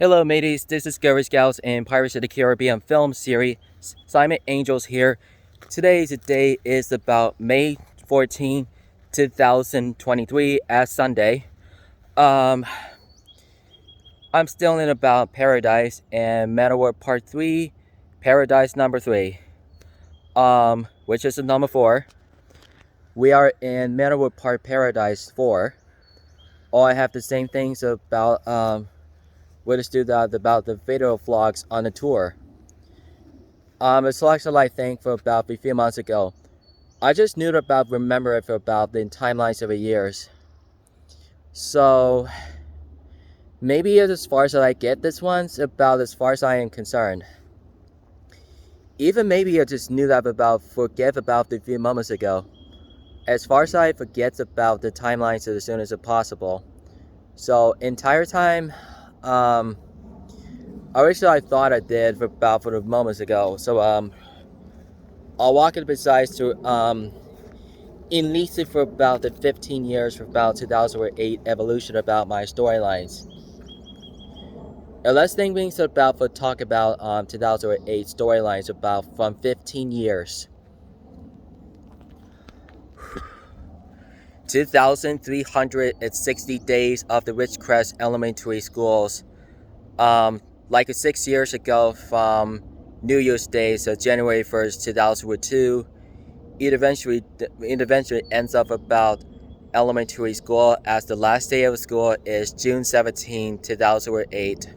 Hello, mateys. This is Girl Scouts and Pirates of the Caribbean film series. Simon Angels here. Today's day is about May 14, 2023, as Sunday. Um, I'm still in about Paradise and Manowar Part 3, Paradise number 3, which is the number 4. We are in Manowar Part Paradise 4. All I have the same things about, with the about the video vlogs on the tour. A selection I think for about a few months ago. I just knew about remember it for about the timelines of the years. So maybe as far as I get this one's about as far as I am concerned. Even maybe I just knew that about forget about a few moments ago. As far as I forget about the timelines as soon as possible. So entire time, I wish I thought I did for about for the moments ago. So I'll walk it besides to in least for about the 15 years for about 2008 evolution about my storylines. And let's think things about for talk about 2008 storylines about from 15 years. 2,360 days of the Ridgecrest Elementary Schools. Like 6 years ago from New Year's Day, so January 1st, 2002. It eventually ends up about elementary school as the last day of school is June 17, 2008.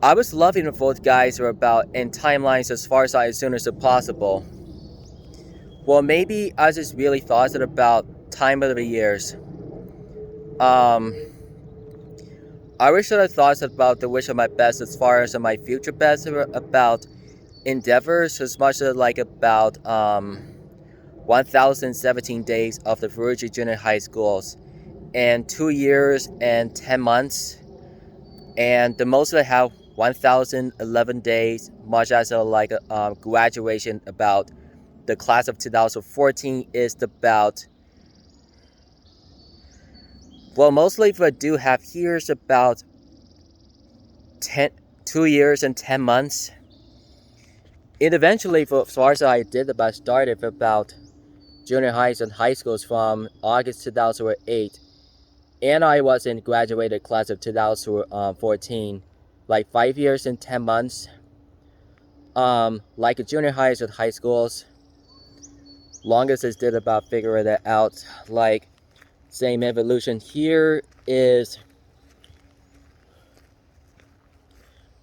I was loving the both guys are about in timelines as far as soon as possible. Well, maybe I just really thought it about time of the years. I wish that I thought about the wish of my best as far as my future best about endeavors as much as like about 1,017 days of the Ferrucci Junior High Schools and 2 years and 10 months, and the most I have 1,011 days, much as like a graduation about the class of 2014 is about, well, mostly if I do have here is about 2 years and 10 months. It eventually, for as far as I did about started about junior highs and high schools from August 2008, and I was in graduated class of 2014, like 5 years and 10 months. Like junior highs and high schools, longest is did about figuring that out. Like same evolution here is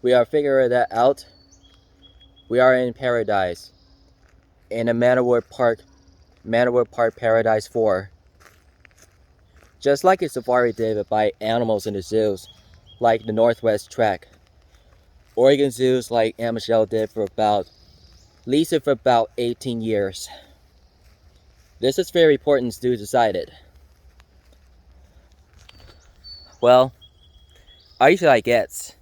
we are figuring that out. We are in Paradise, in a Manowar Park Paradise 4. Just like a safari did by animals in the zoos, like the Northwest Trek. Oregon zoos like Aunt Michelle did for about, at least for about 18 years. This is very important to decided. Well, I usually get.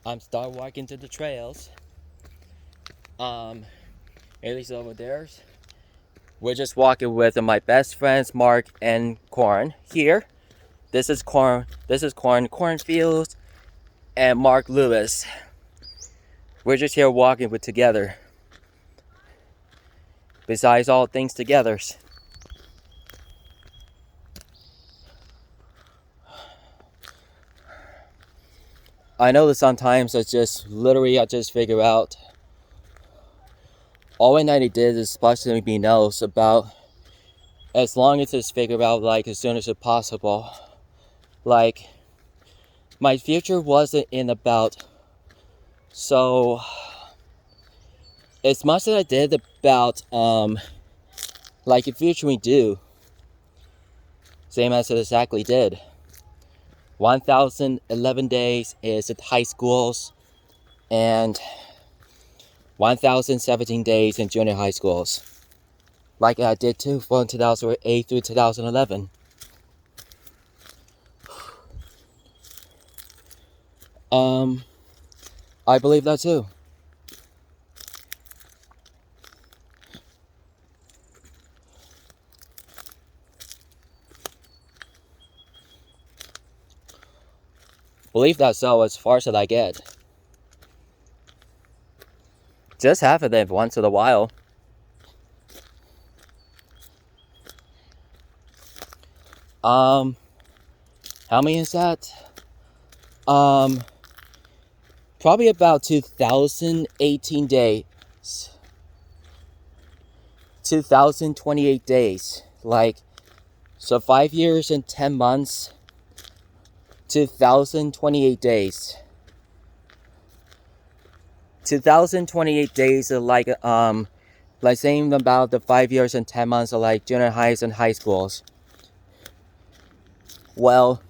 I'm start walking to the trails. At least over there. We're just walking with my best friends Mark and Corn here. This is Corn. Cornfields, and Mark Lewis. We're just here walking with together. Besides all things together. I know that sometimes it's just literally I just figure out all I need did is especially be knows about as long as it's figured out like as soon as possible. Like my future wasn't in about so as much as I did about like the future we do. Same as it exactly did. 1,011 days is at high schools and 1,017 days in junior high schools. Like I did too from 2008 through 2011. I believe that too. Believe that so, as far as I get. Just half of them once in a while. How many is that? Probably about 2018 days. 2028 days. Like, so 5 years and 10 months. 2028 days. 2028 days are like saying about the 5 years and 10 months are like junior highs and high schools. Well,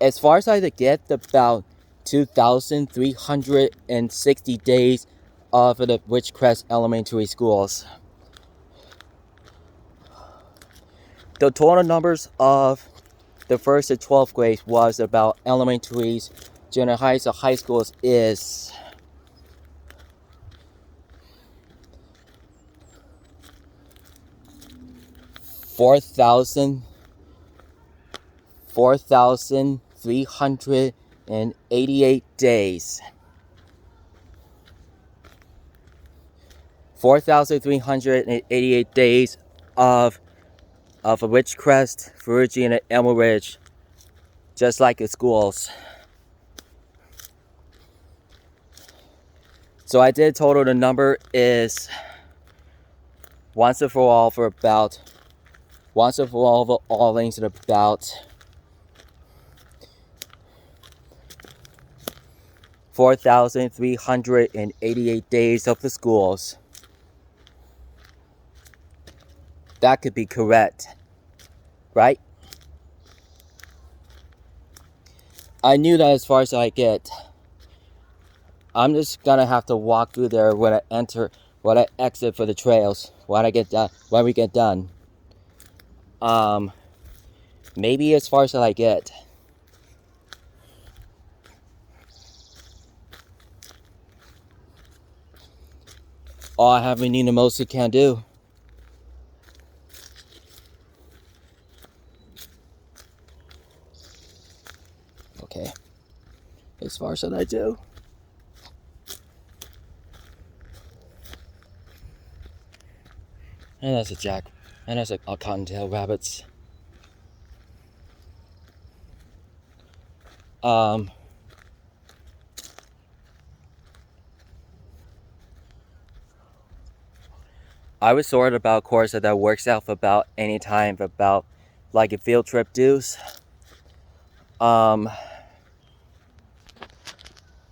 as far as I get, about 2,360 days of the Ridgecrest Elementary Schools. The total numbers of the 1st to 12th grade was about elementaries, junior highs, or high schools is 4,388 days. 4,388 days of Ridgecrest, Ferrucci, and Elm Ridge, just like the schools. So I did total, the number is once and for all all links at about 4,388 days of the schools. That could be correct, right? I knew that as far as I get. I'm just gonna have to walk through there when I exit for the trails, when we get done. Maybe as far as I get. All I have need the most it can do. Okay. As far as I do. And that's a cottontail rabbits. I was sort of about course that works out for about any time, about like a field trip dues. I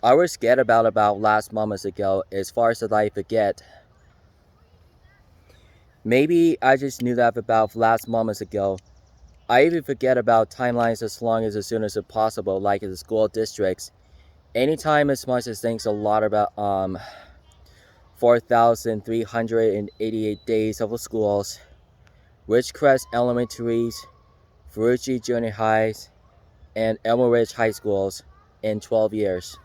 was scared about last moments ago, as far as I forget. Maybe I just knew that about last moments ago. I even forget about timelines as soon as possible, like in the school districts. Anytime as much as thinks a lot about 4,388 days of the schools, Ridgecrest Elementaries, Ferrucci Junior Highs, and Elm Ridge High Schools in 12 years.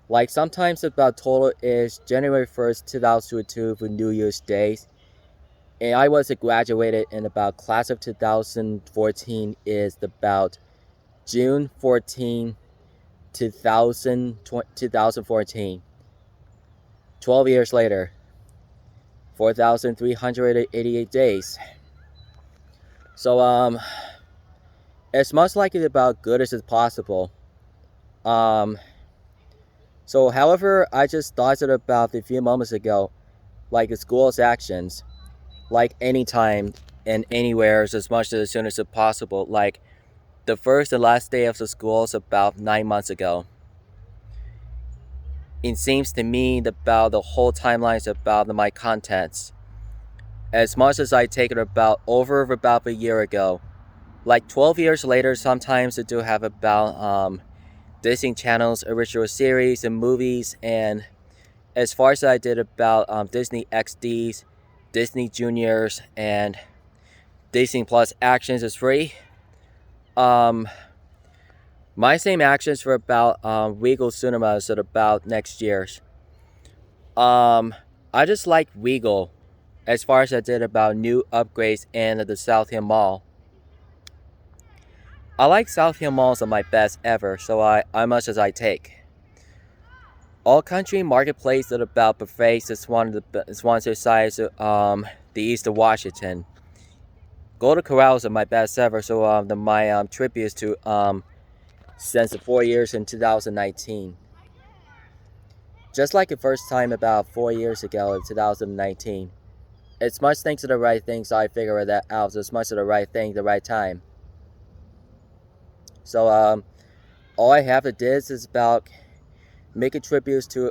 Like sometimes about total is January 1st, 2002 for New Year's Day. And I was graduated in about class of 2014 is about June 14, 2014. 12 years later, 4,388 days. So it's much like it's about good as it's possible. So however, I just thought about a few moments ago, like the school's actions, like anytime and anywhere as much as soon as possible. Like the first and last day of the school is about 9 months ago. It seems to me about the whole timeline is about my contents. As much as I take it about a year ago, like 12 years later, sometimes I do have about Disney Channel's original series and movies, and as far as I did about Disney XDs, Disney Juniors, and Disney Plus Actions is free. My same actions for about Regal Cinemas at about next year's. I just like Regal as far as I did about new upgrades in the South Hill Mall. I like South Hill malls are my best ever, so I much as I take. All Country Marketplace at about buffets is one of the size the east of Washington. Golden Corrals are my best ever, so my trip is to since the 4 years in 2019. Just like the first time about 4 years ago in 2019. It's much thanks to the right things I figured that out. It's much of the right thing, the right time. So all I have to do is about making tributes to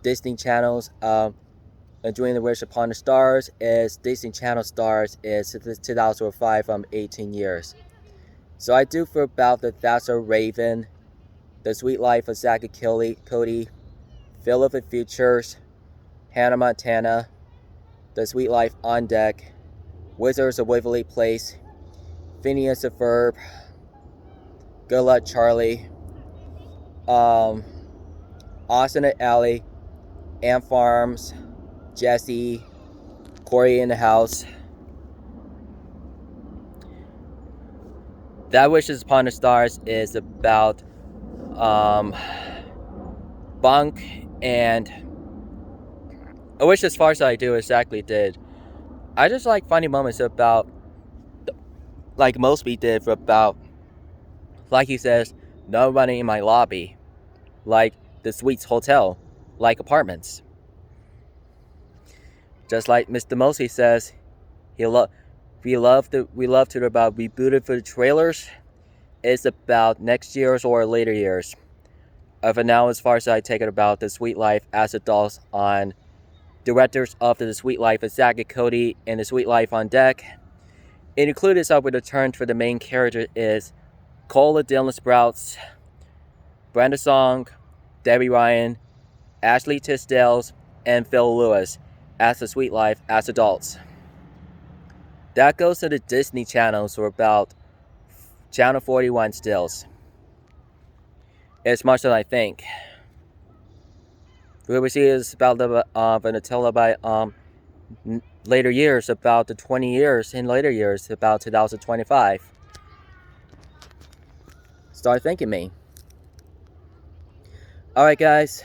Disney channels. And Doing the Wish Upon the Stars is Disney Channel Stars is 2005 18 years. So I do for about the That's So Raven, The Sweet Life of Zack and Cody, Phil of the Futures, Hannah Montana, The Sweet Life on Deck, Wizards of Waverly Place, Phineas and Ferb, Good Luck Charlie, Austin and Ally, Ant Farms, Jesse, Corey in the House. That Wishes Upon the Stars is about Bunk and I wish as far as I do exactly did. I just like funny moments about like Mosby did for about like he says, nobody in my lobby. Like the Suites Hotel, like apartments. Just like Mr. Mosby says, we love to about rebooted for the trailers. It's about next year's or later years. For now, as far as I take it about The Sweet Life as adults on directors of The Sweet Life of Zack and Cody and The Sweet Life on Deck. It included some with a turn for the main character is Cola Dylan Sprouts, Brenda Song, Debbie Ryan, Ashley Tisdale, and Phil Lewis as The Sweet Life as adults. That goes to the Disney channels for about Channel 41 stills. It's much that I think. What we see is about the until about later years, about the 20 years in later years, about 2025. Start thanking me. Alright guys,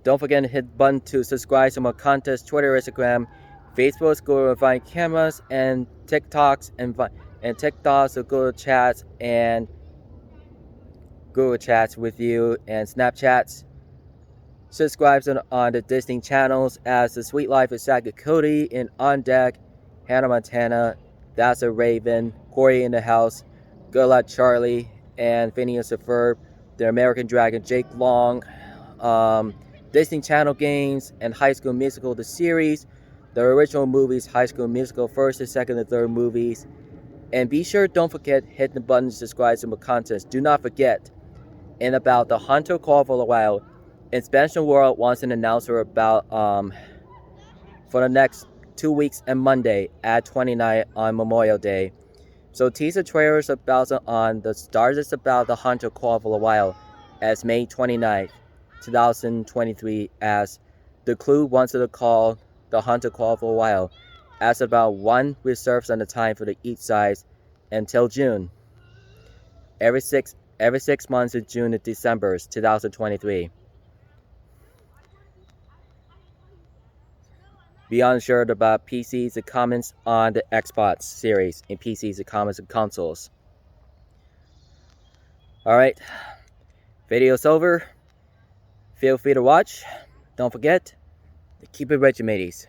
don't forget to hit the button to subscribe to more content, Twitter, Instagram, Facebook, Google Vine cameras, and TikToks, and TikToks, so Google Chats, and Google Chats with you, and Snapchats. Subscribe on the Disney channels as The Sweet Life of Zack and Cody and On Deck, Hannah Montana, That's a Raven, Corey in the House, Good Luck Charlie, and Phineas and Ferb, The American Dragon, Jake Long, Disney Channel games, and High School Musical, the series, the original movies, High School Musical, first and second and third movies. And be sure, don't forget, hit the button to subscribe to more content. Do not forget, and about the Hunter Call for a while, Expansion World wants an announcer about for the next 2 weeks and Monday at 29 on Memorial Day. So teaser trailers about on the stars is about the Hunter Call for a while as May 29th, 2023 as the Clue wants to call the Hunter Call for a while as about 1 reserves on the time for the each size until June. Every six months in June and December 2023. Be unsure about PCs and comments on the Xbox series and PCs and comments and consoles. Alright, video's over. Feel free to watch. Don't forget to keep it rich, mateys.